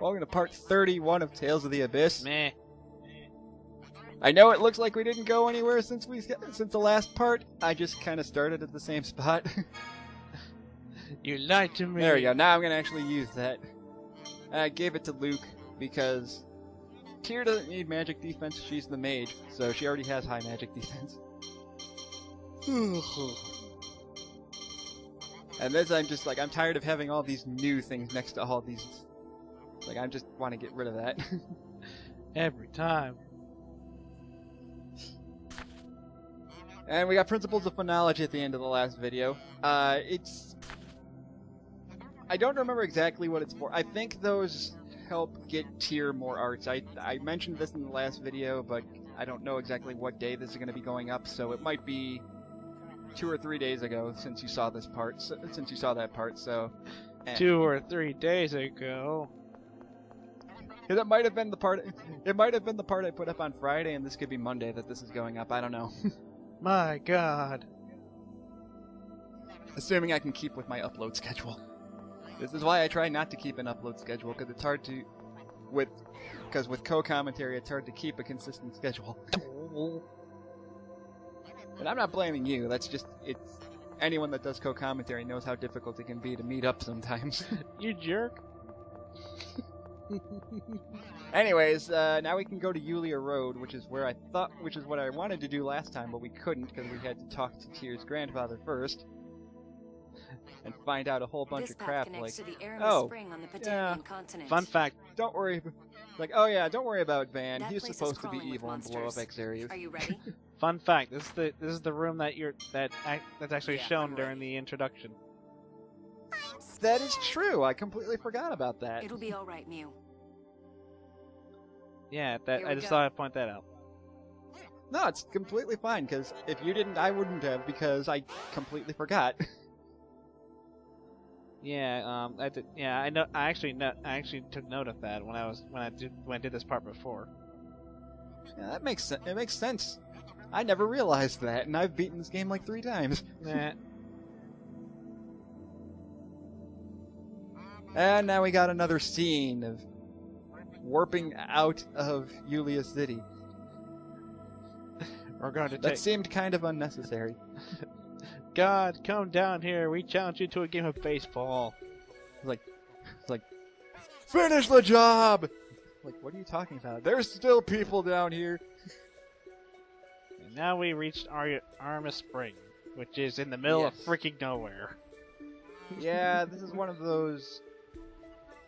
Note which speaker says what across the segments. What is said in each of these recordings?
Speaker 1: Welcome to part 31 of Tales of the Abyss.
Speaker 2: Meh.
Speaker 1: I know it looks like we didn't go anywhere since the last part. I just kind of started at the same spot.
Speaker 2: You lied to me.
Speaker 1: There we go. Now I'm gonna actually use that. I gave it to Luke because Tyr doesn't need magic defense. She's the mage, so she already has high magic defense. And this, I'm just like, I'm tired of having all these new things next to all these. Like, I just want to get rid of that.
Speaker 2: Every time.
Speaker 1: And we got Principles of Phonology at the end of the last video. I don't remember exactly what it's for. I think those help get Tyr more arts. I mentioned this in the last video, but I don't know exactly what day this is going to be going up, so it might be 2 or 3 days ago since you saw this part, since you saw that part, so...
Speaker 2: 2 or 3 days ago.
Speaker 1: It might have been the part. It might have been the part I put up on Friday, and this could be Monday that this is going up. I don't know.
Speaker 2: My God.
Speaker 1: Assuming I can keep with my upload schedule. This is why I try not to keep an upload schedule, because it's hard to, because with co-commentary, it's hard to keep a consistent schedule. And I'm not blaming you. That's just anyone that does co-commentary knows how difficult it can be to meet up sometimes.
Speaker 2: You jerk.
Speaker 1: Anyways, now we can go to Yulia Road, which is what I wanted to do last time, but we couldn't because we had to talk to Tyr's grandfather first and find out a whole bunch of crap. Like, oh, yeah.
Speaker 2: Fun fact.
Speaker 1: Don't worry. Like, oh yeah, don't worry about Van. He's supposed to be evil and blow up X areas.
Speaker 3: Are you ready?
Speaker 2: Fun fact. This is the room that's actually shown during the introduction.
Speaker 1: That is true. I completely forgot about that.
Speaker 3: It'll be all right, Mew.
Speaker 2: Yeah, I just thought I'd point that out.
Speaker 1: No, it's completely fine, because if you didn't, I wouldn't have, because I completely forgot.
Speaker 2: Yeah, I did. Yeah, I know. I actually took note of that when I did this part before.
Speaker 1: Yeah, that makes sense. It makes sense. I never realized that, and I've beaten this game like 3 times.
Speaker 2: Nah.
Speaker 1: And now we got another scene of warping out of Yulia City.
Speaker 2: We're going to
Speaker 1: That seemed kind of unnecessary.
Speaker 2: God, come down here. We challenge you to a game of baseball.
Speaker 1: It's like, finish the job! Like, what are you talking about? There's still people down here.
Speaker 2: And now we reached Arma Spring, which is in the middle of freaking nowhere.
Speaker 1: Yeah, this is one of those...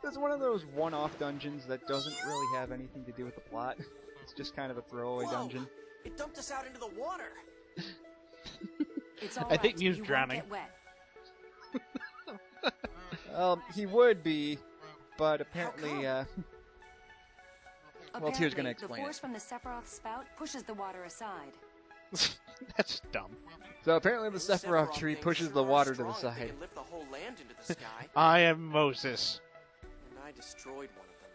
Speaker 1: It's one of those one-off dungeons that doesn't really have anything to do with the plot. It's just kind of a throwaway dungeon.
Speaker 4: It dumped us out into the water.
Speaker 3: It's all
Speaker 2: I think
Speaker 3: right.
Speaker 2: Mew's
Speaker 3: You
Speaker 2: drowning.
Speaker 3: won't get wet.
Speaker 1: He would be, but apparently, well, Tyr's gonna
Speaker 3: Apparently,
Speaker 1: explain
Speaker 3: the force
Speaker 1: it.
Speaker 3: from the Sephiroth spout pushes the water aside.
Speaker 2: That's dumb.
Speaker 1: So apparently the Sephiroth tree
Speaker 4: things
Speaker 1: pushes
Speaker 4: sure
Speaker 1: the
Speaker 4: are
Speaker 1: water to
Speaker 4: strong
Speaker 1: the
Speaker 4: if they
Speaker 1: side.
Speaker 4: can lift the whole land into the sky.
Speaker 2: I am Moses.
Speaker 4: And I destroyed one of them.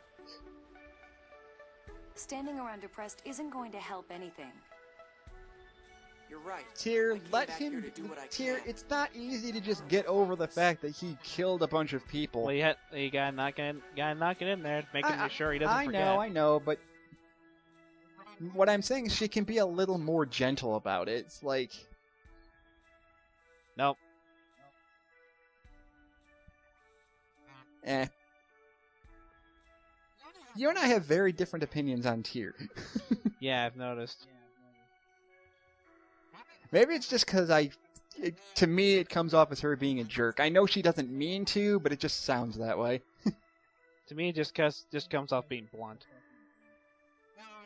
Speaker 3: Standing around depressed isn't going to help anything.
Speaker 4: You're right.
Speaker 1: Tyr,
Speaker 4: I came
Speaker 1: let
Speaker 4: back here
Speaker 1: him...
Speaker 4: to do what I
Speaker 1: Tyr,
Speaker 4: can.
Speaker 1: it's not easy to just get over the fact that he killed a bunch of people.
Speaker 2: Well, you gotta knock it in there, making sure he doesn't forget.
Speaker 1: I know, but... What I'm saying is she can be a little more gentle about it. It's like...
Speaker 2: Nope.
Speaker 1: Eh. You and I have very different opinions on Tyr.
Speaker 2: Yeah, I've noticed.
Speaker 1: Maybe it's just because to me, it comes off as her being a jerk. I know she doesn't mean to, but it just sounds that way.
Speaker 2: To me, it just comes off being blunt.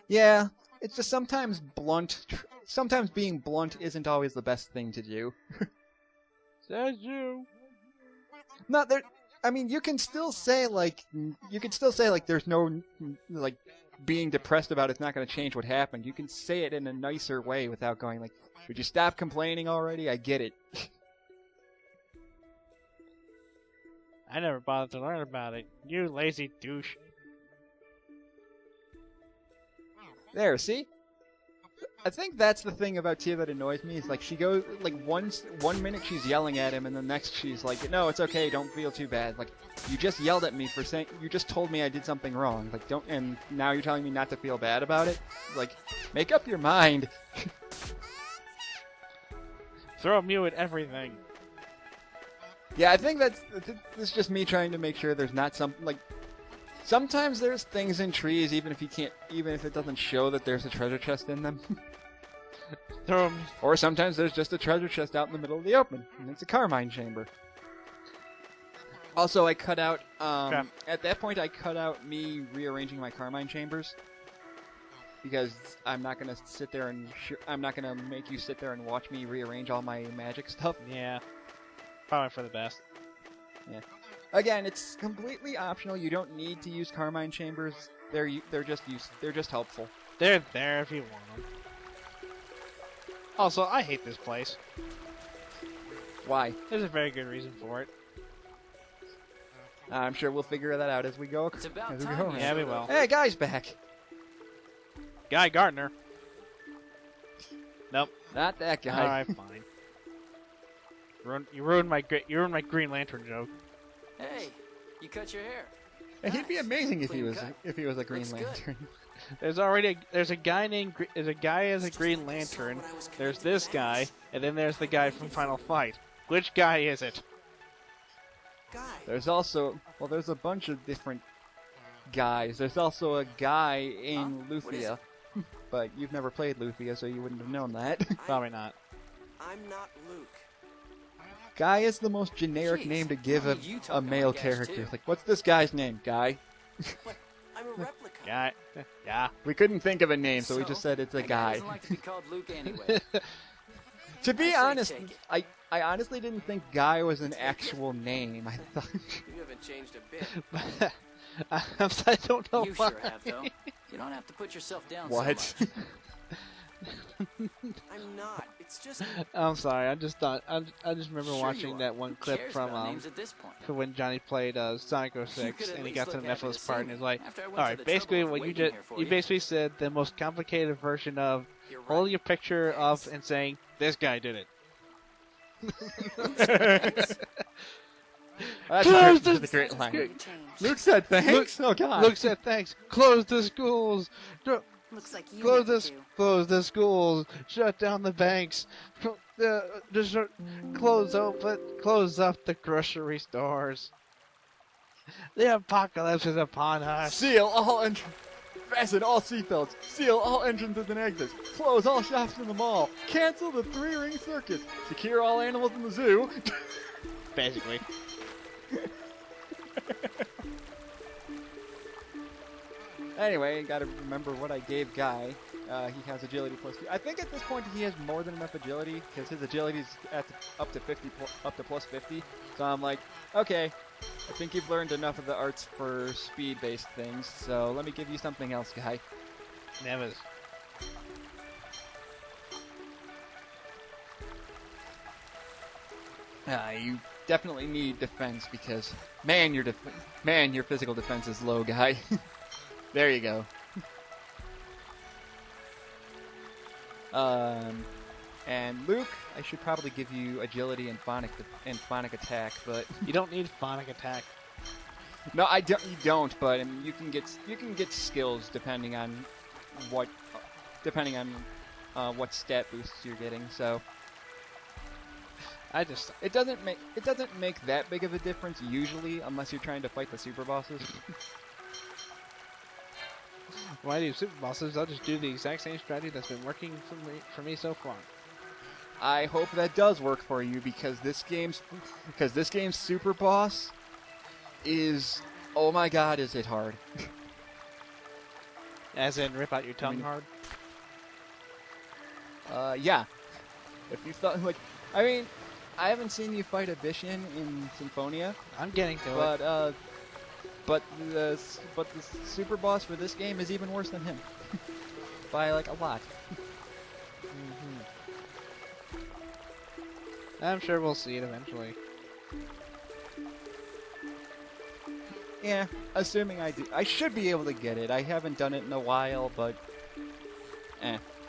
Speaker 1: Yeah, it's just sometimes being blunt isn't always the best thing to do.
Speaker 2: Says you.
Speaker 1: Not there. I mean, you can still say there's no, like, being depressed about it's not going to change what happened. You can say it in a nicer way without going like, would you stop complaining already? I get it.
Speaker 2: I never bothered to learn about it. You lazy douche.
Speaker 1: There, see? I think that's the thing about Tia that annoys me. Is like she goes like one minute she's yelling at him, and the next she's like, "No, it's okay. Don't feel too bad." Like you just yelled at me for saying you just told me I did something wrong. Like don't, and now you're telling me not to feel bad about it. Like make up your mind.
Speaker 2: Throw Mew at everything.
Speaker 1: Yeah, I think this is just me trying to make sure there's not something like. Sometimes there's things in trees, even if it doesn't show that there's a treasure chest in them.
Speaker 2: Throw 'em.
Speaker 1: Or sometimes there's just a treasure chest out in the middle of the open, and it's a Carmine chamber. Also, I cut out, at that point I cut out me rearranging my Carmine chambers. Because I'm not gonna sit there and, I'm not gonna make you sit there and watch me rearrange all my magic stuff.
Speaker 2: Yeah. Probably for the best.
Speaker 1: Yeah. Again, it's completely optional. You don't need to use Carmine chambers. They're just helpful.
Speaker 2: They're there if you want them. Also, I hate this place.
Speaker 1: Why?
Speaker 2: There's a very good reason for it.
Speaker 1: I'm sure we'll figure that out as we go.
Speaker 5: It's about
Speaker 1: as we
Speaker 5: time
Speaker 1: go.
Speaker 5: you
Speaker 2: Yeah, we
Speaker 5: showed
Speaker 2: will.
Speaker 5: up.
Speaker 1: Hey, guy's back.
Speaker 2: Guy Gardner. Nope.
Speaker 1: Not that guy.
Speaker 2: Alright, fine. You ruined my Green Lantern joke.
Speaker 5: Hey, you cut your hair.
Speaker 1: Hey, he'd be
Speaker 5: Nice.
Speaker 1: amazing if
Speaker 5: Clean
Speaker 1: he was
Speaker 5: cut.
Speaker 1: a Green
Speaker 5: Looks good.
Speaker 1: Lantern.
Speaker 2: There's a guy as a Green Lantern. There's this guy, and then there's the guy from Final Fight. Which guy is it?
Speaker 4: Guy.
Speaker 1: There's also there's a bunch of different guys. There's also a guy in
Speaker 5: Huh? What is
Speaker 1: Luthia, but you've never played Luthia, so you wouldn't have known that.
Speaker 2: Probably not.
Speaker 4: I'm not Luke.
Speaker 1: Guy is the most generic
Speaker 5: Jeez,
Speaker 1: name to give
Speaker 5: I
Speaker 1: a
Speaker 5: need you talking
Speaker 1: male
Speaker 5: like Ash,
Speaker 1: character.
Speaker 5: too.
Speaker 1: It's like, what's this guy's name? Guy.
Speaker 4: But I'm a replica.
Speaker 2: Guy. Yeah.
Speaker 1: We couldn't think of a name, so we just said it's a
Speaker 5: that
Speaker 1: guy.
Speaker 5: doesn't like to be called Luke anyway.
Speaker 1: To be
Speaker 5: I say
Speaker 1: honest,
Speaker 5: take it.
Speaker 1: I honestly didn't think Guy was an actual name. I thought.
Speaker 4: You haven't changed a bit.
Speaker 2: I don't know
Speaker 5: You
Speaker 2: why.
Speaker 5: sure have, though. You don't have to put yourself down
Speaker 1: What?
Speaker 5: so much.
Speaker 4: I'm not. It's just
Speaker 2: I'm sorry. I just remember
Speaker 5: Sure
Speaker 2: watching
Speaker 5: you are.
Speaker 2: that one
Speaker 5: Who
Speaker 2: clip
Speaker 5: cares
Speaker 2: from
Speaker 5: about names at this point?
Speaker 2: for when Johnny played Sonic
Speaker 5: You
Speaker 2: 06
Speaker 5: could at
Speaker 2: and he
Speaker 5: least
Speaker 2: got to
Speaker 5: look
Speaker 2: the
Speaker 5: happy to
Speaker 2: Nephilim
Speaker 5: see
Speaker 2: part and
Speaker 5: me
Speaker 2: he's like,
Speaker 5: after I went
Speaker 2: all
Speaker 5: to
Speaker 2: right,
Speaker 5: the
Speaker 2: basically
Speaker 5: trouble of
Speaker 2: what you
Speaker 5: waiting
Speaker 2: just
Speaker 5: here for
Speaker 2: you
Speaker 5: you.
Speaker 2: basically said the most complicated version of
Speaker 4: you're right.
Speaker 2: holding a picture of and saying this guy did it.
Speaker 1: That's
Speaker 2: Close
Speaker 1: a
Speaker 2: this-
Speaker 1: great line.
Speaker 3: Going to change.
Speaker 1: Luke said thanks. Oh God.
Speaker 2: Luke said thanks. Close the schools.
Speaker 3: Looks like you
Speaker 2: Close
Speaker 3: never
Speaker 2: the
Speaker 3: do.
Speaker 2: close the schools. Shut down the banks. Close up the grocery stores. The apocalypse is upon us.
Speaker 1: Seal all entrance. Fasten all seatbelts. Seal all entrances and exits. Close all shops in the mall. Cancel the 3-ring circus. Secure all animals in the zoo.
Speaker 2: Basically.
Speaker 1: Anyway, gotta remember what I gave Guy. He has agility +2. I think at this point he has more than enough agility because his agility is up to plus 50. So I'm like, okay, I think you've learned enough of the arts for speed-based things. So let me give you something else, Guy.
Speaker 2: Nevis.
Speaker 1: You definitely need defense because man, your physical defense is low, Guy. There you go. And Luke, I should probably give you agility and phonic attack, but
Speaker 2: You don't need phonic attack.
Speaker 1: no, I don't. You don't, but I mean, you can get skills depending on what stat boosts you're getting. So it doesn't make that big of a difference usually, unless you're trying to fight the super bosses.
Speaker 2: When I do super bosses, I'll just do the exact same strategy that's been working for me so far.
Speaker 1: I hope that does work for you because this game's super boss is, oh my God, is it hard?
Speaker 2: As in, rip out your tongue hard.
Speaker 1: Yeah. If you thought I mean, I haven't seen you fight a Bishan in Symphonia,
Speaker 2: I'm getting to it.
Speaker 1: but the super boss for this game is even worse than him by like a lot.
Speaker 2: I'm sure we'll see it eventually.
Speaker 1: Yeah, assuming I do. I should be able to get it. I haven't done it in a while, but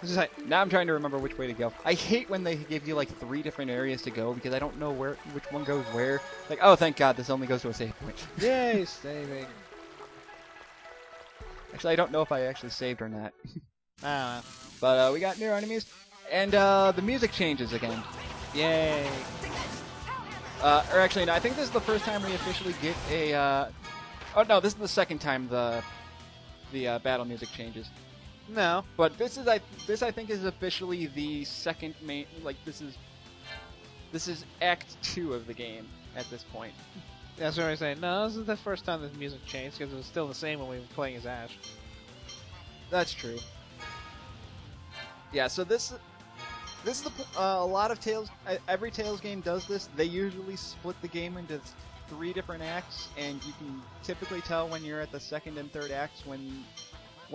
Speaker 2: This is like,
Speaker 1: Now I'm trying to remember which way to go. I hate when they give you like 3 different areas to go because I don't know which one goes where. Like, oh, thank God, this only goes to a save point.
Speaker 2: yay, saving.
Speaker 1: Actually, I don't know if I actually saved or not.
Speaker 2: Ah,
Speaker 1: But we got new enemies, and the music changes again.
Speaker 2: yay.
Speaker 1: Or actually, no, I think this is the first time we officially get a. Oh no, this is the second time the battle music changes.
Speaker 2: No.
Speaker 1: But this I think is officially the second main. Like this is Act 2 of the game at this point.
Speaker 2: That's what I say. No, this is the first time this music changed because it was still the same when we were playing as Ash.
Speaker 1: That's true. Yeah, so this is a lot of Tales. Every Tales game does this. They usually split the game into 3 different acts, and you can typically tell when you're at the second and third acts when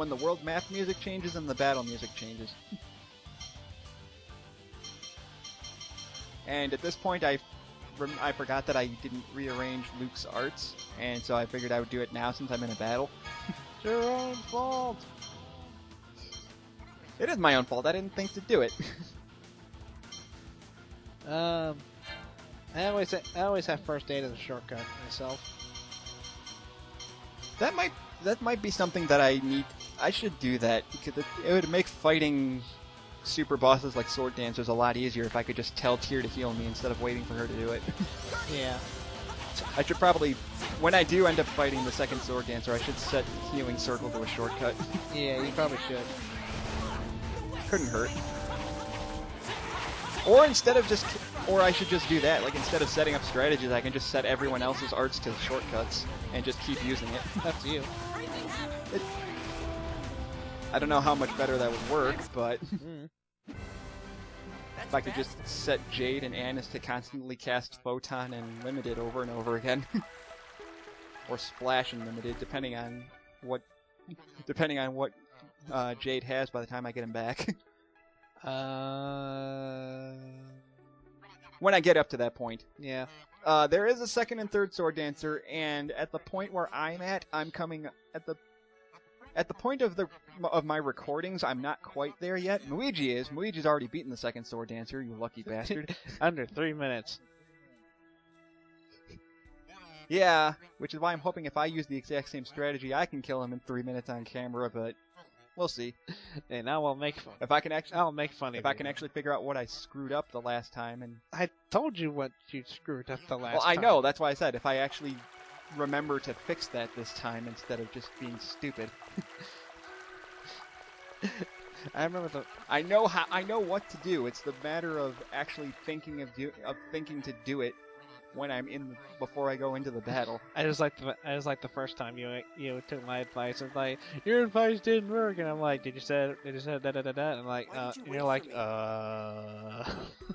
Speaker 1: the world map music changes and the battle music changes. And at this point, I forgot that I didn't rearrange Luke's arts, and so I figured I would do it now since I'm in a battle.
Speaker 2: It's your own fault.
Speaker 1: It is my own fault. I didn't think to do it.
Speaker 2: I always have first aid as a shortcut myself.
Speaker 1: That might be something that I should do that because it would make fighting super bosses like sword dancers a lot easier if I could just tell Tyr to heal me instead of waiting for her to do it.
Speaker 2: Yeah.
Speaker 1: I should probably, when I do end up fighting the second sword dancer, I should set healing circle to a shortcut.
Speaker 2: Yeah, you probably should.
Speaker 1: Couldn't hurt. Or I should just do that. Like instead of setting up strategies, I can just set everyone else's arts to shortcuts and just keep using it.
Speaker 2: That's you.
Speaker 1: I don't know how much better that would work, but if I could just set Jade and Annis to constantly cast Photon and Limited over and over again, or Splash and Limited, depending on what Jade has by the time I get him back. When I get up to that point.
Speaker 2: Yeah.
Speaker 1: There is a second and third sword dancer, and at the point where I'm at, I'm coming at the point of my recordings. I'm not quite there yet. Luigi is. Luigi's already beaten the second sword dancer. You lucky bastard.
Speaker 2: Under 3 minutes.
Speaker 1: Yeah, which is why I'm hoping if I use the exact same strategy, I can kill him in 3 minutes on camera. But we'll see.
Speaker 2: And I will make fun.
Speaker 1: If I can actually,
Speaker 2: I'll make fun of
Speaker 1: if I can actually figure out what I screwed up the last time, and
Speaker 2: I told you what you screwed up the last
Speaker 1: well, I
Speaker 2: time.
Speaker 1: know. That's why I said if I actually remember to fix that this time instead of just being stupid.
Speaker 2: I remember the.
Speaker 1: I know what to do. It's the matter of actually thinking to do it when I'm before I go into the battle.
Speaker 2: I just like the first time you took my advice. It's like your advice didn't work, and I'm like, did you say da da da da? And I'm like,
Speaker 4: Why did you
Speaker 2: and
Speaker 4: wait
Speaker 2: you're like,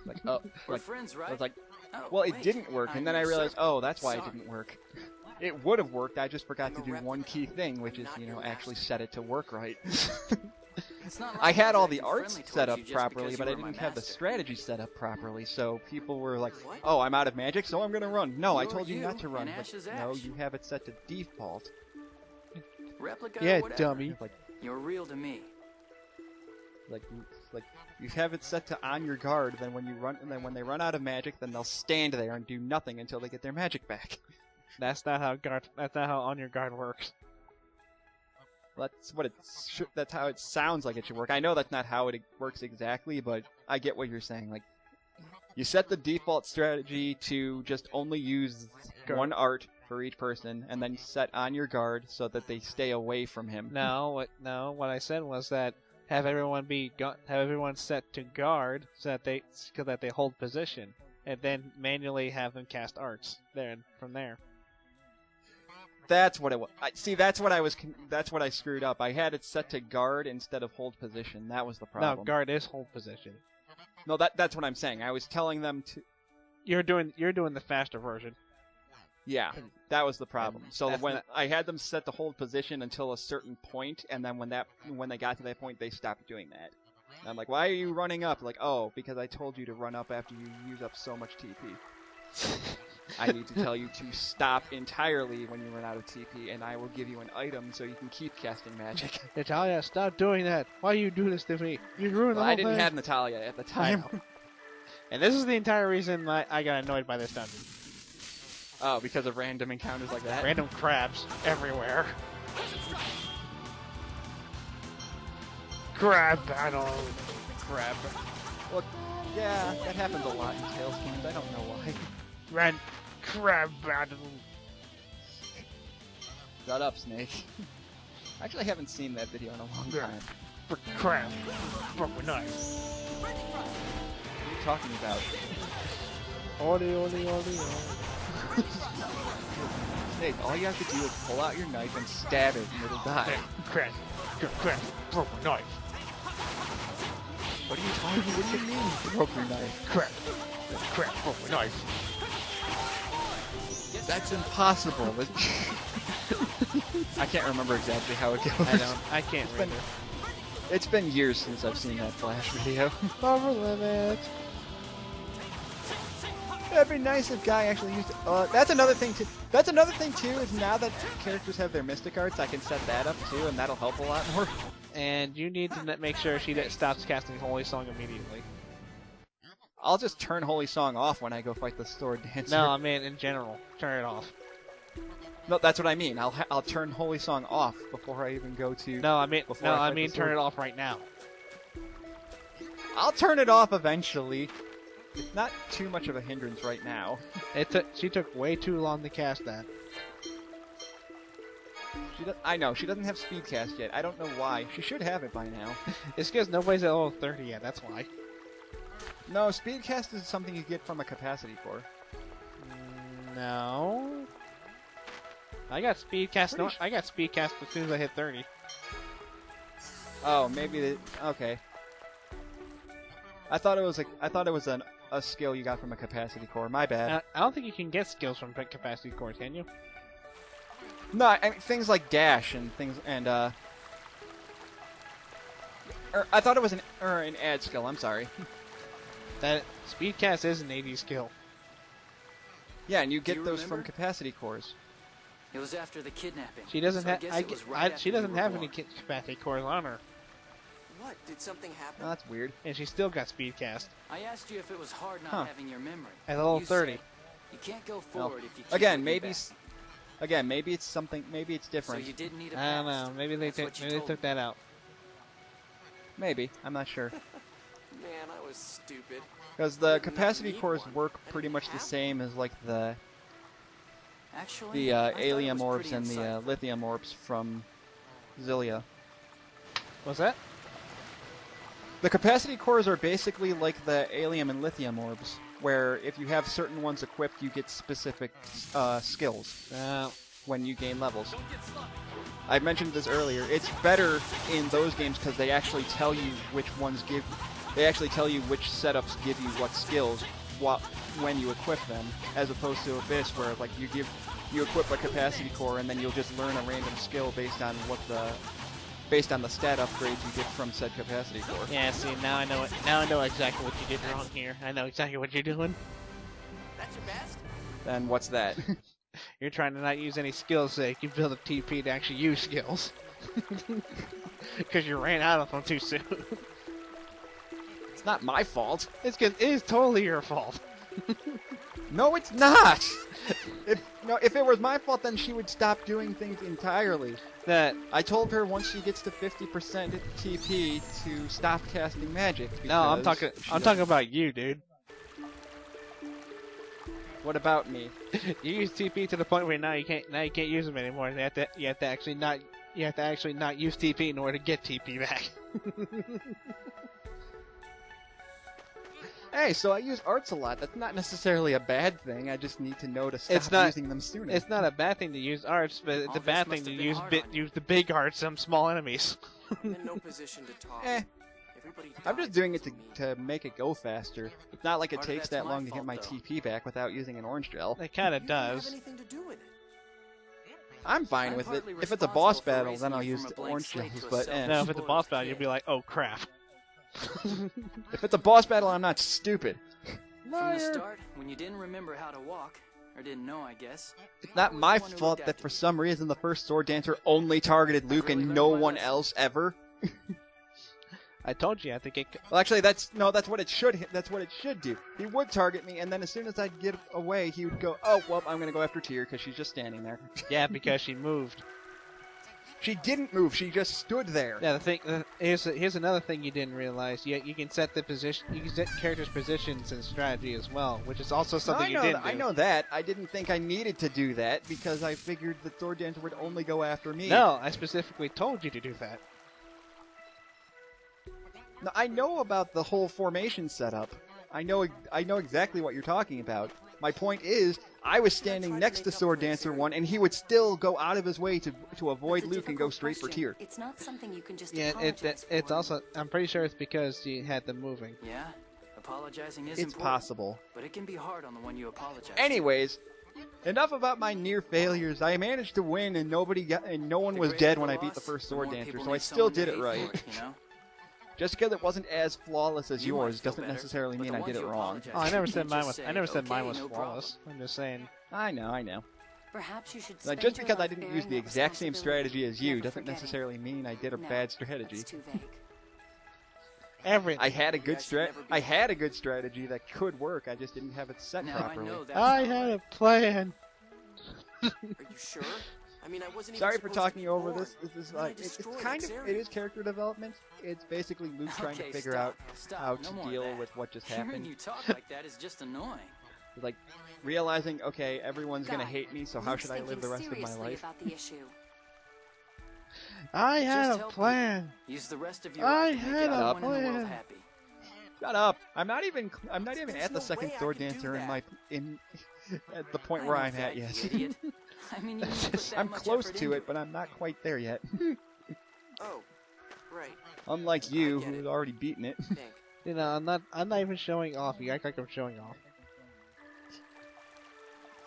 Speaker 1: Like, oh,
Speaker 5: We're
Speaker 1: like,
Speaker 5: friends,
Speaker 1: I
Speaker 5: right?
Speaker 1: was like,
Speaker 5: Oh,
Speaker 1: well, it
Speaker 5: wait.
Speaker 1: didn't work, and
Speaker 5: I'm
Speaker 1: then I
Speaker 5: your
Speaker 1: realized,
Speaker 5: servant.
Speaker 1: oh, that's why it
Speaker 5: Sorry.
Speaker 1: didn't work. It would have worked. I just forgot to do
Speaker 4: I'm a
Speaker 1: one key
Speaker 4: replica.
Speaker 1: thing, which
Speaker 4: I'm
Speaker 1: is,
Speaker 4: not
Speaker 1: you know,
Speaker 4: your
Speaker 1: actually
Speaker 4: master.
Speaker 1: set it to work right.
Speaker 5: It's not like
Speaker 1: I had
Speaker 5: was
Speaker 1: all the
Speaker 5: acting
Speaker 1: arts
Speaker 5: friendly
Speaker 1: set
Speaker 5: towards
Speaker 1: up
Speaker 5: you just
Speaker 1: properly,
Speaker 5: because
Speaker 1: but
Speaker 5: you
Speaker 1: I
Speaker 5: were my
Speaker 1: didn't have the
Speaker 5: master.
Speaker 1: strategy set up properly, so people were like,
Speaker 4: What?
Speaker 1: oh, I'm out of magic, so I'm gonna run. No, I
Speaker 5: You're
Speaker 1: told you not to
Speaker 5: you,
Speaker 1: run.
Speaker 5: and
Speaker 1: But
Speaker 5: Ash is
Speaker 1: no,
Speaker 5: Ash.
Speaker 1: you have it set to default.
Speaker 5: Replica
Speaker 2: yeah,
Speaker 5: or whatever.
Speaker 2: dummy.
Speaker 5: You're real to me.
Speaker 1: Like you have it set to on your guard. Then when you run, and then when they run out of magic, then they'll stand there and do nothing until they get their magic back.
Speaker 2: That's not how on your guard works.
Speaker 1: That's how it sounds like it should work. I know that's not how it works exactly, but I get what you're saying. Like, you set the default strategy to just only use
Speaker 2: Guard.
Speaker 1: one art for each person, and then you set on your guard so that they stay away from him.
Speaker 2: No, what I said was that have everyone set to guard so that they hold position, and then manually have them cast arts there and from there.
Speaker 1: That's what it was. That's what I screwed up. I had it set to guard instead of hold position. That was the problem.
Speaker 2: No, guard is hold position.
Speaker 1: No, that's what I'm saying. I was telling them to.
Speaker 2: You're doing the faster version.
Speaker 1: Yeah, that was the problem. So
Speaker 2: That's
Speaker 1: when
Speaker 2: not-
Speaker 1: I had them set to hold position until a certain point, and then when they got to that point, they stopped doing that. And I'm like, why are you running up? Like, oh, because I told you to run up after you use up so much TP. I need to tell you to stop entirely when you run out of TP, and I will give you an item so you can keep casting magic.
Speaker 2: Natalia, stop doing that. Why you do this to me? You ruined the
Speaker 1: Well,
Speaker 2: whole
Speaker 1: I didn't
Speaker 2: thing.
Speaker 1: have Natalia at the time.
Speaker 2: And this is the entire reason I got annoyed by this dungeon.
Speaker 1: Oh, because of random encounters like that?
Speaker 2: Random crabs everywhere. Crab battle.
Speaker 1: Crab. Well, yeah, that happens a lot in Tales games. I don't know why.
Speaker 2: Crab battle.
Speaker 1: Shut up, Snake. I actually haven't seen that video in a long time.
Speaker 2: Crab. Nice.
Speaker 1: What are you talking about?
Speaker 2: Ole.
Speaker 1: Snake, all you have to do is pull out your knife and stab it and it'll die.
Speaker 2: Crab. Knife.
Speaker 1: What are you talking about? What do you mean, broke your knife?
Speaker 2: Crab. Knife.
Speaker 1: That's impossible. I can't remember exactly how it goes.
Speaker 2: I can't remember.
Speaker 1: It's been years since I've seen that Flash video.
Speaker 2: Over limit.
Speaker 1: That'd be nice if Guy actually used it. That's another thing too. That's another thing too, is now that characters have their Mystic Arts, I can set that up too, and that'll help a lot more.
Speaker 2: And you need to make sure she stops casting Holy Song immediately.
Speaker 1: I'll just turn Holy Song off when I go fight the Sword Dancer.
Speaker 2: No, I mean in general. Turn it off.
Speaker 1: No, that's what I mean. I'll turn Holy Song off before I even go to.
Speaker 2: No, I mean
Speaker 1: the
Speaker 2: turn it off right now.
Speaker 1: I'll turn it off eventually. It's not too much of a hindrance right now.
Speaker 2: She took way too long to cast that.
Speaker 1: I know, she doesn't have speed cast yet. I don't know why. She should have it by now.
Speaker 2: It's because nobody's at level 30 yet, that's why.
Speaker 1: No, speed cast is something you get from a capacity core.
Speaker 2: No. I got speed cast. No, I got speed cast as soon as I hit 30.
Speaker 1: Oh, maybe okay. I thought it was a skill you got from a capacity core. My bad.
Speaker 2: I don't think you can get skills from capacity cores, can you?
Speaker 1: No, I mean things like dash and things and I thought it was an add skill. I'm sorry.
Speaker 2: That speed cast is an AD skill.
Speaker 1: Yeah, and you get those from capacity cores.
Speaker 5: It was after the kidnapping.
Speaker 2: She doesn't
Speaker 5: so
Speaker 2: have. She doesn't have any capacity cores on her,
Speaker 4: What? Did something happen?
Speaker 1: Oh, that's weird.
Speaker 2: and she still got speed cast
Speaker 5: I asked you if it was hard not having your memory.
Speaker 2: at level
Speaker 5: You
Speaker 2: 30.
Speaker 5: said, you can't go forward if you keep
Speaker 1: Again,
Speaker 5: looking
Speaker 1: maybe.
Speaker 5: back.
Speaker 1: Again, maybe it's something. Maybe it's
Speaker 5: So
Speaker 1: different.
Speaker 5: you didn't need a
Speaker 2: I don't
Speaker 5: past.
Speaker 2: know. Maybe they
Speaker 5: That's what you told
Speaker 2: took that out.
Speaker 1: Maybe. I'm not sure.
Speaker 4: Man, I was stupid.
Speaker 1: Because the
Speaker 4: Did not
Speaker 1: capacity
Speaker 4: need
Speaker 1: cores
Speaker 4: one.
Speaker 1: work
Speaker 4: I
Speaker 1: pretty
Speaker 4: didn't
Speaker 1: much the
Speaker 4: have
Speaker 1: same as like the
Speaker 5: Actually, I thought it
Speaker 1: alien
Speaker 5: was
Speaker 1: orbs
Speaker 5: pretty
Speaker 1: and the
Speaker 5: insightful.
Speaker 1: lithium orbs from Yulia.
Speaker 2: What's that?
Speaker 1: The capacity cores are basically like the alien and lithium orbs, where if you have certain ones equipped, you get specific skills when you gain levels. I mentioned this earlier. It's better in those games because they actually tell you which ones give. They actually tell you which setups give you what skills, when you equip them, as opposed to Abyss, where like you equip a capacity core and then you'll just learn a random skill based on the stat upgrades you get from said capacity core.
Speaker 2: Yeah. See, now I know it. Now I know exactly what you did wrong here. I know exactly what you're doing.
Speaker 4: That's your best?
Speaker 1: Then what's that?
Speaker 2: You're trying to not use any skills so you can build up TP to actually use skills. Because you ran out of them too soon.
Speaker 1: It's not my fault.
Speaker 2: It is totally your fault.
Speaker 1: No, it's not. If it was my fault, then she would stop doing things entirely. I told her once she gets to 50% TP to stop casting magic.
Speaker 2: No, I'm talking about you, dude.
Speaker 1: What about me?
Speaker 2: You use TP to the point where now you can't use them anymore. You have to actually not use TP in order to get TP back.
Speaker 1: Hey, so I use arts a lot. That's not necessarily a bad thing. I just need to know to stop using them sooner.
Speaker 2: It's not a bad thing to use arts, but it's
Speaker 5: All
Speaker 2: a bad
Speaker 5: this
Speaker 2: thing to
Speaker 5: must have
Speaker 2: use
Speaker 5: been hard on
Speaker 2: use the big arts on small enemies.
Speaker 4: I'm in no position to talk.
Speaker 1: Eh.
Speaker 4: Everybody
Speaker 1: I'm just
Speaker 4: dies
Speaker 1: doing it
Speaker 4: because of me.
Speaker 1: to make it go faster. It's not like it
Speaker 4: Part of
Speaker 1: takes
Speaker 4: that's
Speaker 1: that
Speaker 4: my
Speaker 1: long to get
Speaker 4: fault,
Speaker 1: my
Speaker 4: though.
Speaker 1: TP back without using an orange gel.
Speaker 2: It kind
Speaker 4: You
Speaker 2: of
Speaker 4: didn't have
Speaker 2: does.
Speaker 4: anything to do with it.
Speaker 1: I'm fine
Speaker 5: I'm
Speaker 1: with it.
Speaker 5: partly
Speaker 1: If it's a boss
Speaker 5: responsible for
Speaker 1: battle,
Speaker 5: raising
Speaker 1: then I'll
Speaker 5: you
Speaker 1: use
Speaker 5: from a
Speaker 1: the
Speaker 5: blank
Speaker 1: orange
Speaker 5: slate
Speaker 1: gels.
Speaker 5: to a
Speaker 1: But
Speaker 2: No, if it's a
Speaker 5: Spoiled
Speaker 2: boss battle,
Speaker 5: kid.
Speaker 2: you'll be like, oh crap.
Speaker 1: if it's a boss battle, I'm not stupid.
Speaker 5: From the start, when you didn't remember how to walk, Or didn't know, I guess.
Speaker 1: It's not my fault that for some reason the first sword dancer only targeted Luke and no one else ever.
Speaker 2: I told you I think it.
Speaker 1: Well, actually, that's what it should. That's what it should do. He would target me, and then as soon as I'd get away, he would go, "Oh, well, I'm gonna go after Tyr because she's just standing there."
Speaker 2: Yeah, because she moved.
Speaker 1: She didn't move. She just stood there.
Speaker 2: Yeah, the thing here's another thing you didn't realize. You can set the position. You can set characters' positions and strategy as well, which is also something you didn't do.
Speaker 1: I know that. I didn't think I needed to do that because I figured the sword dancer would only go after me.
Speaker 2: No, I specifically told you to do that.
Speaker 1: No, I know about the whole formation setup. I know exactly what you're talking about. My point is, I was standing next to Sword Dancer 1, and he would still go out of his way to avoid Luke and go straight for Tyr.
Speaker 3: It's not something you can just
Speaker 2: Yeah, it's
Speaker 3: for.
Speaker 2: also. I'm pretty sure it's because you had them moving.
Speaker 5: Yeah, apologizing is
Speaker 1: It's
Speaker 5: important,
Speaker 1: possible.
Speaker 5: but it can be hard on the one you apologize to.
Speaker 1: Anyways, enough about my near failures. I managed to win, and no one
Speaker 5: The
Speaker 1: was
Speaker 5: greater
Speaker 1: dead
Speaker 5: the
Speaker 1: when I beat
Speaker 5: loss,
Speaker 1: the first
Speaker 5: the
Speaker 1: Sword
Speaker 5: more
Speaker 1: Dancer,
Speaker 5: people
Speaker 1: so I
Speaker 5: need
Speaker 1: still
Speaker 5: someone to
Speaker 1: did it
Speaker 5: hate
Speaker 1: right.
Speaker 5: for it, you know?
Speaker 1: Just because it wasn't as flawless as
Speaker 5: You might
Speaker 1: yours
Speaker 5: feel
Speaker 1: doesn't
Speaker 5: better,
Speaker 1: necessarily
Speaker 5: but
Speaker 1: mean
Speaker 5: the
Speaker 1: I
Speaker 5: ones
Speaker 1: did it
Speaker 5: you
Speaker 1: wrong.
Speaker 5: apologize
Speaker 2: Oh, I
Speaker 5: to,
Speaker 2: never
Speaker 5: you
Speaker 2: said
Speaker 5: can't
Speaker 2: mine
Speaker 5: just
Speaker 2: was.
Speaker 5: say,
Speaker 2: I never said mine
Speaker 5: "Okay,
Speaker 2: was
Speaker 5: no
Speaker 2: flawless. I'm just saying.
Speaker 1: I know.
Speaker 3: Perhaps you should
Speaker 1: Like,
Speaker 3: spend
Speaker 1: just
Speaker 3: your
Speaker 1: because I
Speaker 3: life
Speaker 1: didn't
Speaker 3: bearing
Speaker 1: use the
Speaker 3: that
Speaker 1: exact same
Speaker 3: responsibility,
Speaker 1: strategy as you
Speaker 3: never
Speaker 1: doesn't
Speaker 3: forgetting.
Speaker 1: necessarily mean I did a
Speaker 3: No,
Speaker 1: bad strategy.
Speaker 3: That's too vague.
Speaker 2: Everything.
Speaker 1: I had a
Speaker 4: You
Speaker 1: good
Speaker 4: guys should never be-
Speaker 1: I had a good strategy that could work. I just didn't have it set
Speaker 5: Now
Speaker 1: properly.
Speaker 5: I know that's
Speaker 2: I
Speaker 5: not
Speaker 2: had a
Speaker 5: right.
Speaker 2: plan.
Speaker 4: Are you sure? I mean, I wasn't
Speaker 1: Sorry
Speaker 4: even
Speaker 1: for
Speaker 4: supposed to
Speaker 1: talking
Speaker 4: be
Speaker 1: you over
Speaker 4: born.
Speaker 1: this. This is
Speaker 4: And I
Speaker 1: like it's
Speaker 4: destroyed
Speaker 1: kind of
Speaker 4: Xarian.
Speaker 1: it is character development. It's basically Luke trying to
Speaker 5: Okay,
Speaker 1: figure
Speaker 5: stop,
Speaker 1: out
Speaker 5: stop,
Speaker 1: how
Speaker 5: no
Speaker 1: to
Speaker 5: more of
Speaker 1: deal
Speaker 5: that.
Speaker 1: with what just
Speaker 5: Hearing
Speaker 1: happened.
Speaker 5: you talk like that is just annoying.
Speaker 1: Like realizing, okay, everyone's gonna
Speaker 3: Guy,
Speaker 1: hate me, so how
Speaker 3: Luke's
Speaker 1: should I live
Speaker 3: thinking
Speaker 1: the rest of my
Speaker 3: seriously
Speaker 1: life?
Speaker 3: about the issue.
Speaker 2: I had
Speaker 5: Just
Speaker 2: a
Speaker 5: help
Speaker 2: plan.
Speaker 5: Use the rest of your
Speaker 2: I
Speaker 5: life to make
Speaker 2: had
Speaker 1: a
Speaker 5: everyone in the world
Speaker 2: plan.
Speaker 5: happy.
Speaker 1: Shut up! I'm not even
Speaker 4: There's
Speaker 1: at the
Speaker 4: no
Speaker 1: second
Speaker 4: way I
Speaker 1: sword
Speaker 4: could do
Speaker 1: dancer
Speaker 4: that.
Speaker 1: at the point
Speaker 5: I
Speaker 1: where
Speaker 5: know
Speaker 1: I'm at
Speaker 5: that,
Speaker 1: yet.
Speaker 5: you idiot. I mean, you didn't put that
Speaker 1: I'm
Speaker 5: much
Speaker 1: close
Speaker 5: effort
Speaker 1: to
Speaker 5: into
Speaker 1: it, but I'm not quite there yet.
Speaker 4: Oh, right.
Speaker 1: Unlike you,
Speaker 4: I get
Speaker 1: who's
Speaker 4: it.
Speaker 1: already beaten it.
Speaker 4: Thank.
Speaker 2: You know, I'm not even showing off. You act like I'm showing off.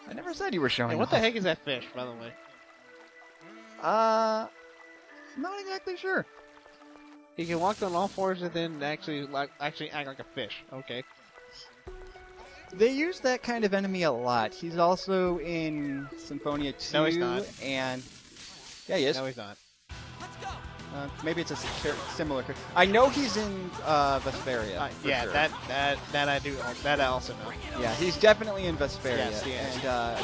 Speaker 1: I never said you were showing
Speaker 2: Hey, what
Speaker 1: off.
Speaker 2: the heck is that fish, by the way?
Speaker 1: Not exactly sure.
Speaker 2: He can walk on all fours and then actually act like a fish. Okay.
Speaker 1: They use that kind of enemy a lot. He's also in Symphonia 2.
Speaker 2: No, he's not.
Speaker 1: And yeah, he is.
Speaker 2: No, he's not.
Speaker 1: Maybe it's a similar. I know he's in Vesperia. for
Speaker 2: Yeah,
Speaker 1: sure.
Speaker 2: that I do. That I also know.
Speaker 1: Yeah, he's definitely in Vesperia.
Speaker 2: Yes, he is.
Speaker 1: And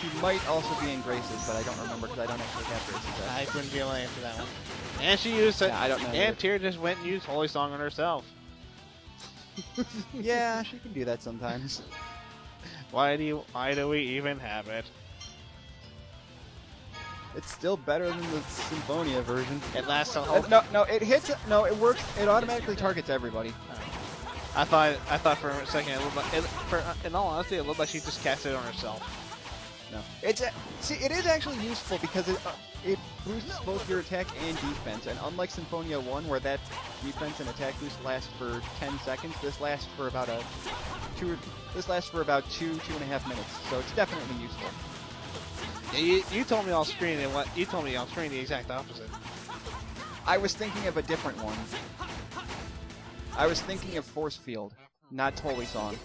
Speaker 1: he might also be in Graces, but I don't remember because I don't actually have Graces.
Speaker 2: I couldn't be able to answer that one. And she used it.
Speaker 1: Yeah, I don't know either.
Speaker 2: And Tyr just went and used Holy Song on herself.
Speaker 1: Yeah, she can do that sometimes.
Speaker 2: Why do we even have it?
Speaker 1: It's still better than the Symphonia version.
Speaker 2: It lasts a whole.
Speaker 1: No, it hits. No, it works. It automatically targets everybody.
Speaker 2: I thought for a second it looked like, in all honesty, it looked like she just cast it on herself.
Speaker 1: No, see, it is actually useful because it boosts both your attack and defense. And unlike Symphonia 1, where that defense and attack boost lasts for 10 seconds, this lasts for about two and a half minutes. So it's definitely useful.
Speaker 2: Yeah, you told me off screen and what you told me off screen the exact opposite.
Speaker 1: I was thinking of a different one. I was thinking of Force Field, not Holy Song.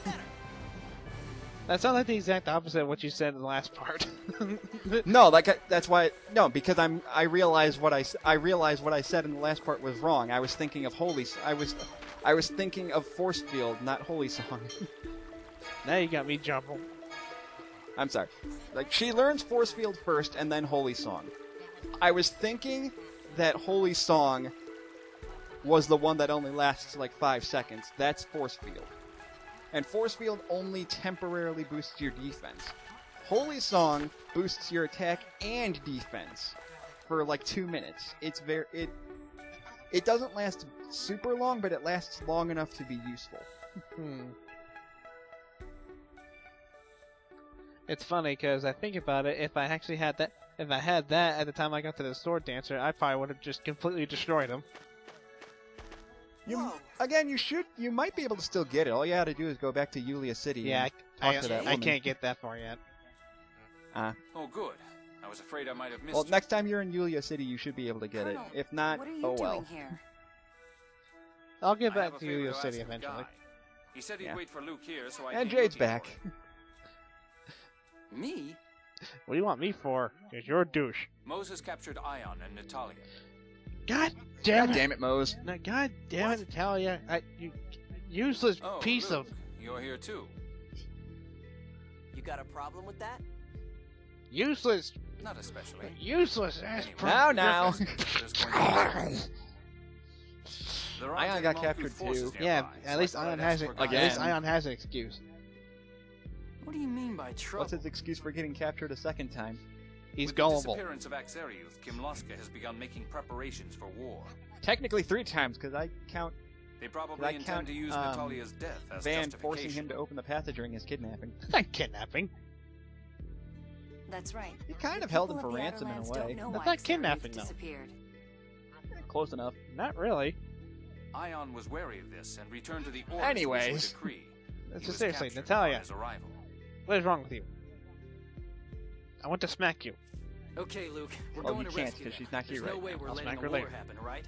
Speaker 2: That sounds like the exact opposite of what you said in the last part.
Speaker 1: No, that's why. No, because I realized what I said in the last part was wrong. I was thinking of I was thinking of Force Field, not Holy Song.
Speaker 2: Now you got me jumbled.
Speaker 1: I'm sorry. Like, she learns Force Field first and then Holy Song. I was thinking that Holy Song was the one that only lasts like 5 seconds. That's Force Field. And Force Field only temporarily boosts your defense. Holy Song boosts your attack and defense for like 2 minutes. It doesn't last super long, but it lasts long enough to be useful.
Speaker 2: It's funny because I think about it. If I actually had that, if I had that at the time I got to the Sword Dancer, I probably would have just completely destroyed him.
Speaker 1: You might be able to still get it. All you had to do is go back to Yulia City.
Speaker 2: Yeah,
Speaker 1: and talk to that
Speaker 2: I
Speaker 1: woman.
Speaker 2: can't get that far yet.
Speaker 6: Oh, good. I was afraid I might have missed
Speaker 1: Well,
Speaker 6: you.
Speaker 1: next time you're in Yulia City, you should be able to get it.
Speaker 3: Colonel,
Speaker 1: If not,
Speaker 3: what are you
Speaker 1: oh
Speaker 3: doing
Speaker 1: well.
Speaker 3: here?
Speaker 2: I'll get
Speaker 6: I have
Speaker 2: back
Speaker 6: a
Speaker 2: to
Speaker 6: favor
Speaker 2: Yulia
Speaker 6: to ask
Speaker 2: City
Speaker 6: of the
Speaker 2: eventually.
Speaker 6: guy. He said he'd
Speaker 1: Yeah.
Speaker 6: wait for Luke here, so I
Speaker 1: And
Speaker 6: came
Speaker 1: Jade's
Speaker 6: looking
Speaker 1: back.
Speaker 6: for him.
Speaker 5: Me?
Speaker 2: What do you want me for? Because you're a douche.
Speaker 6: Moses captured Ion and Natalia.
Speaker 2: God damn
Speaker 1: God
Speaker 2: it!
Speaker 1: damn it, Mose.
Speaker 2: No, God damn it, Natalia! You useless
Speaker 6: Oh,
Speaker 2: piece
Speaker 6: Luke,
Speaker 2: of
Speaker 6: you're here too.
Speaker 4: You got a problem with that?
Speaker 2: useless,
Speaker 6: Not especially.
Speaker 2: useless ass.
Speaker 6: Anyway.
Speaker 1: Now.
Speaker 6: There's going to be there aren't
Speaker 1: Ion
Speaker 6: any
Speaker 1: got
Speaker 6: Monkey
Speaker 1: captured
Speaker 6: forces
Speaker 1: too.
Speaker 2: Yeah,
Speaker 6: nearby, so
Speaker 2: at
Speaker 6: I
Speaker 2: least
Speaker 6: thought
Speaker 2: Ion
Speaker 6: I'd
Speaker 2: has
Speaker 6: ask
Speaker 2: it.
Speaker 6: for
Speaker 2: At least
Speaker 6: guidance.
Speaker 2: Ion has an excuse.
Speaker 5: What do you mean by trouble?
Speaker 1: What's his excuse for getting captured a second time?
Speaker 2: He's
Speaker 6: With
Speaker 2: gullible.
Speaker 6: the disappearance of Axariuth, Kimloska has begun making preparations for war.
Speaker 1: Technically 3 times, because I count
Speaker 6: They probably
Speaker 1: Did I
Speaker 6: intend
Speaker 1: count,
Speaker 6: to use Natalia's death as
Speaker 1: Van
Speaker 6: justification.
Speaker 1: forcing him to open the passage ring as kidnapping.
Speaker 2: Not kidnapping.
Speaker 3: That's right.
Speaker 1: He kind
Speaker 3: The
Speaker 1: of held him
Speaker 3: people
Speaker 1: for
Speaker 3: of the
Speaker 1: ransom in a
Speaker 3: Outerlands don't
Speaker 1: way.
Speaker 3: know
Speaker 2: That's
Speaker 3: why
Speaker 2: not kidnapping,
Speaker 3: Xarius
Speaker 2: though.
Speaker 3: disappeared.
Speaker 1: Close enough.
Speaker 2: Not really.
Speaker 6: Ion was wary of this and returned to the orders
Speaker 1: Anyways.
Speaker 6: of his decree.
Speaker 2: That's
Speaker 6: He
Speaker 2: just
Speaker 6: was
Speaker 2: seriously,
Speaker 6: captured
Speaker 2: Natalia.
Speaker 6: upon his arrival.
Speaker 2: What is wrong with you? I want to smack you.
Speaker 5: Okay, Luke, we're
Speaker 1: Well,
Speaker 5: going
Speaker 1: you
Speaker 5: to
Speaker 1: can't,
Speaker 5: rescue
Speaker 1: 'cause
Speaker 5: them.
Speaker 1: she's not here
Speaker 5: There's no
Speaker 1: right
Speaker 5: way
Speaker 1: now.
Speaker 5: we're
Speaker 2: I'll
Speaker 5: letting
Speaker 2: smack
Speaker 5: a
Speaker 2: her
Speaker 5: war
Speaker 2: later.
Speaker 5: happen, right?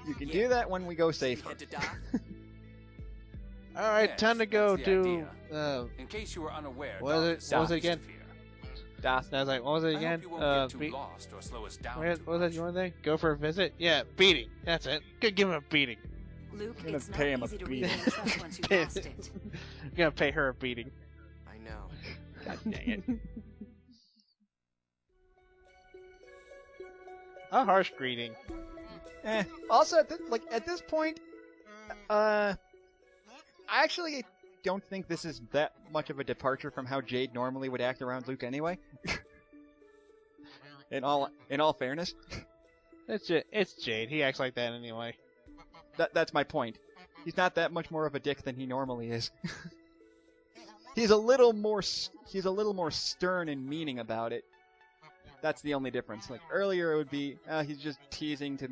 Speaker 1: You can
Speaker 5: Yeah.
Speaker 1: do that when we go safer.
Speaker 4: Head to dock?
Speaker 2: All right,
Speaker 6: Yes,
Speaker 2: time to go
Speaker 6: that's the
Speaker 2: do.
Speaker 6: In case you were unaware,
Speaker 2: What was
Speaker 6: Doc
Speaker 2: it-
Speaker 6: is
Speaker 2: what was it again?
Speaker 6: southeast of here.
Speaker 1: Das.
Speaker 2: I was like, what was it
Speaker 6: I
Speaker 2: again?
Speaker 6: hope you won't get too lost or slow us down
Speaker 2: What
Speaker 6: too
Speaker 2: was that
Speaker 6: much.
Speaker 2: you want to say? Go for a visit? Yeah, beating. That's it. Good, give him a beating.
Speaker 3: Luke,
Speaker 1: I'm gonna
Speaker 3: it's not
Speaker 1: pay him a
Speaker 3: easy to read
Speaker 1: beating.
Speaker 3: and trust once you've
Speaker 2: Pay-
Speaker 3: lost it.
Speaker 2: I'm gonna pay her a beating.
Speaker 4: I know.
Speaker 1: God dang it.
Speaker 2: A harsh greeting.
Speaker 1: Also, at this point, I actually don't think this is that much of a departure from how Jade normally would act around Luke anyway. in all fairness,
Speaker 2: It's Jade. He acts like that anyway.
Speaker 1: that's my point. He's not that much more of a dick than he normally is. He's a little more stern and meaning about it. That's the only difference. Like earlier, it would be he's just teasing to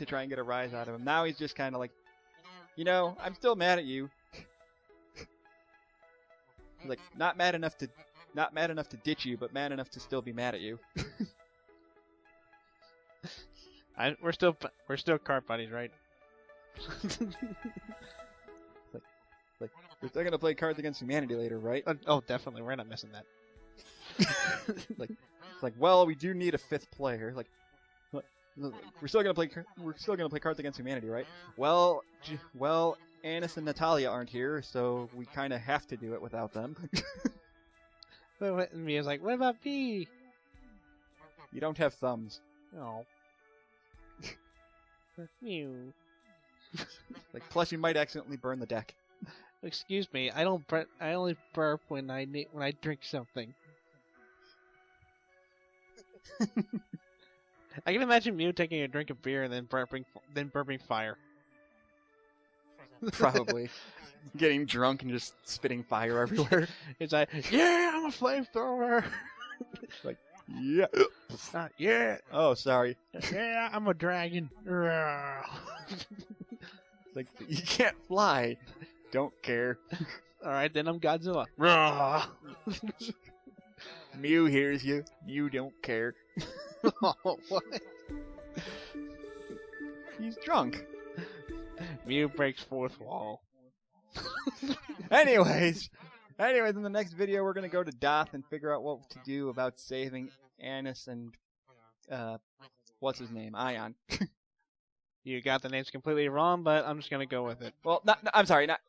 Speaker 1: try and get a rise out of him. Now he's just kind of like, I'm still mad at you. Like not mad enough to ditch you, but mad enough to still be mad at you.
Speaker 2: We're still cart buddies, right?
Speaker 1: Like we're still gonna play Cards Against Humanity later, right?
Speaker 2: Oh, definitely. We're not missing that.
Speaker 1: It's like, well, we do need a 5th player. Like, we're still gonna play Cards Against Humanity, right? Well, Annis and Natalia aren't here, so we kind of have to do it without them.
Speaker 2: But Mia's like, what about me?
Speaker 1: You don't have thumbs.
Speaker 2: Oh. Mew.
Speaker 1: Like, plus you might accidentally burn the deck.
Speaker 2: Excuse me. I don't. I only burp when I drink something. I can imagine Mew taking a drink of beer and then burping fire.
Speaker 1: Probably. Getting drunk and just spitting fire everywhere.
Speaker 2: It's like, yeah, I'm a flamethrower.
Speaker 1: Like, yeah.
Speaker 2: Yeah,
Speaker 1: Oh, sorry.
Speaker 2: yeah, I'm a dragon.
Speaker 1: Like, you can't fly. Don't care.
Speaker 2: All right, then I'm Godzilla.
Speaker 1: Mew hears you. You don't care.
Speaker 2: Oh, what?
Speaker 1: He's drunk.
Speaker 2: Mew breaks fourth wall.
Speaker 1: Anyways, in the next video, we're gonna go to Doth and figure out what to do about saving Annis and what's his name, Ion.
Speaker 2: You got the names completely wrong, but I'm just gonna go with it.
Speaker 1: Well, I'm sorry, not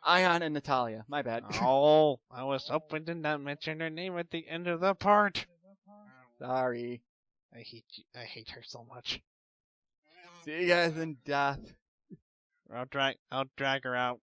Speaker 1: Ion and Natalia. My bad.
Speaker 2: Oh, I was hoping to not mention her name at the end of the part.
Speaker 1: Sorry.
Speaker 2: I hate her so much.
Speaker 1: See you guys in Doth.
Speaker 2: I'll drag her out.